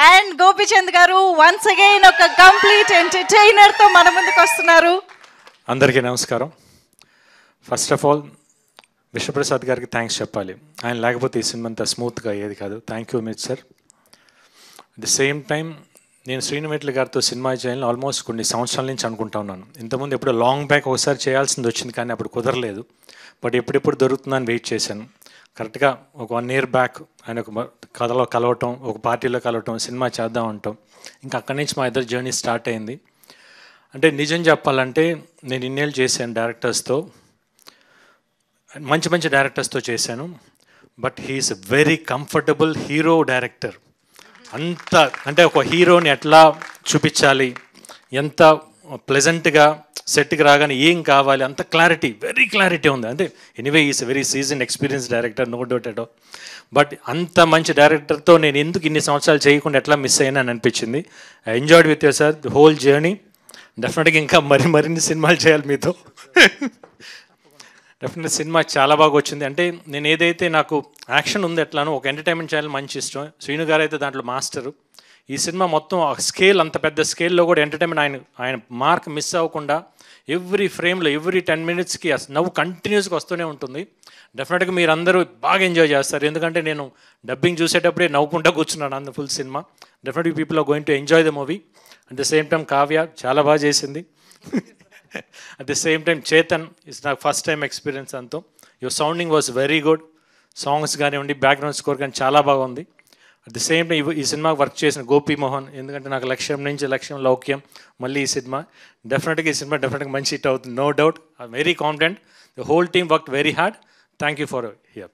And Gopichand గారు once again ఒక complete ఎంటర్టైనర్తో మన ముందుకు వస్తున్నారు. అందరికీ నమస్కారం. ఫస్ట్ ఆఫ్ ఆల్ విశ్వప్రసాద్ గారికి థ్యాంక్స్ చెప్పాలి. ఆయన లేకపోతే ఈ సినిమా అంతా స్మూత్గా అయ్యేది కాదు. Thank you Amit sir. At the same time నేను శ్రీనువెట్ల గారితో సినిమా చేయాలని ఆల్మోస్ట్ కొన్ని సంవత్సరాల నుంచి అనుకుంటా ఉన్నాను. ఇంతకుముందు ఎప్పుడో లాంగ్ బ్యాక్ ఒకసారి చేయాల్సింది వచ్చింది, కానీ అప్పుడు కుదరలేదు. బట్ ఎప్పుడెప్పుడు దొరుకుతుందని వెయిట్ చేశాను. కరెక్ట్గా ఒక 1 year బ్యాక్ ఆయన ఒక కథలో కలవటం, ఒక పార్టీలో కలవటం, సినిమా చేద్దాం అంటాం. ఇంకా అక్కడి నుంచి మా ఇద్దరు జర్నీ స్టార్ట్ అయింది. అంటే నిజం చెప్పాలంటే నేను ఇన్నేళ్ళు చేశాను డైరెక్టర్స్తో, మంచి మంచి డైరెక్టర్స్తో చేశాను. But he is very comfortable hero director. అంత అంటే ఒక హీరోని ఎట్లా చూపించాలి, ఎంత ప్లెజెంట్గా సెట్కి రాగానే ఏం కావాలి, అంత క్లారిటీ, వెరీ క్లారిటీ ఉంది. అంటే anyway is very season experience director, no doubt at all. But అంత మంచి డైరెక్టర్తో నేను ఎందుకు ఇన్ని సంవత్సరాలు చేయకుండా ఎట్లా మిస్ అయినా అని అనిపించింది. I enjoyed with you sir the whole journey. డెఫినెట్గా ఇంకా మరిన్ని సినిమాలు చేయాలి మీతో. డెఫినెట్గా సినిమా చాలా బాగా వచ్చింది. అంటే నేను ఏదైతే నాకు యాక్షన్ ఉంది ఎట్లానో ఒక ఎంటర్టైన్మెంట్ చేయాలి మంచి ఇష్టం. శ్రీను గారు అయితే దాంట్లో మాస్టరు. ఈ సినిమా మొత్తం ఆ స్కేల్, అంత పెద్ద స్కేల్లో కూడా ఎంటర్టైన్మెంట్ ఆయన మార్క్ మిస్ అవ్వకుండా ఎవ్రీ ఫ్రేమ్లో ఎవ్రీ 10 minutesకి నవ్వు కంటిన్యూస్గా వస్తూనే ఉంటుంది. డెఫినెట్గా మీరు అందరూ బాగా ఎంజాయ్ చేస్తారు. ఎందుకంటే నేను డబ్బింగ్ చూసేటప్పుడే నవ్వుకుంటూ కూర్చున్నాను అంత full cinema. Definitely people are going to enjoy the movie. At the same time Kavya చాలా బాగా చేసింది. At the same time Chetan it's నాకు ఫస్ట్ టైం ఎక్స్పీరియన్స్ అంతా. Your sounding was very good. Songs కానివ్వండి, బ్యాక్గ్రౌండ్ స్కోర్ కానీ చాలా బాగుంది. అట్ ది సేమ్ టైం ఈ సినిమాకి వర్క్ చేసిన గోపి మోహన్, ఎందుకంటే నాకు లక్ష్యం నుంచి లక్ష్యం లౌక్యం, మళ్ళీ ఈ సినిమా డెఫినెట్గా డెఫినెట్గా మంచి హిట్ అవుతుంది, no doubt. I very confident. The whole team work very hard. Thank you for here.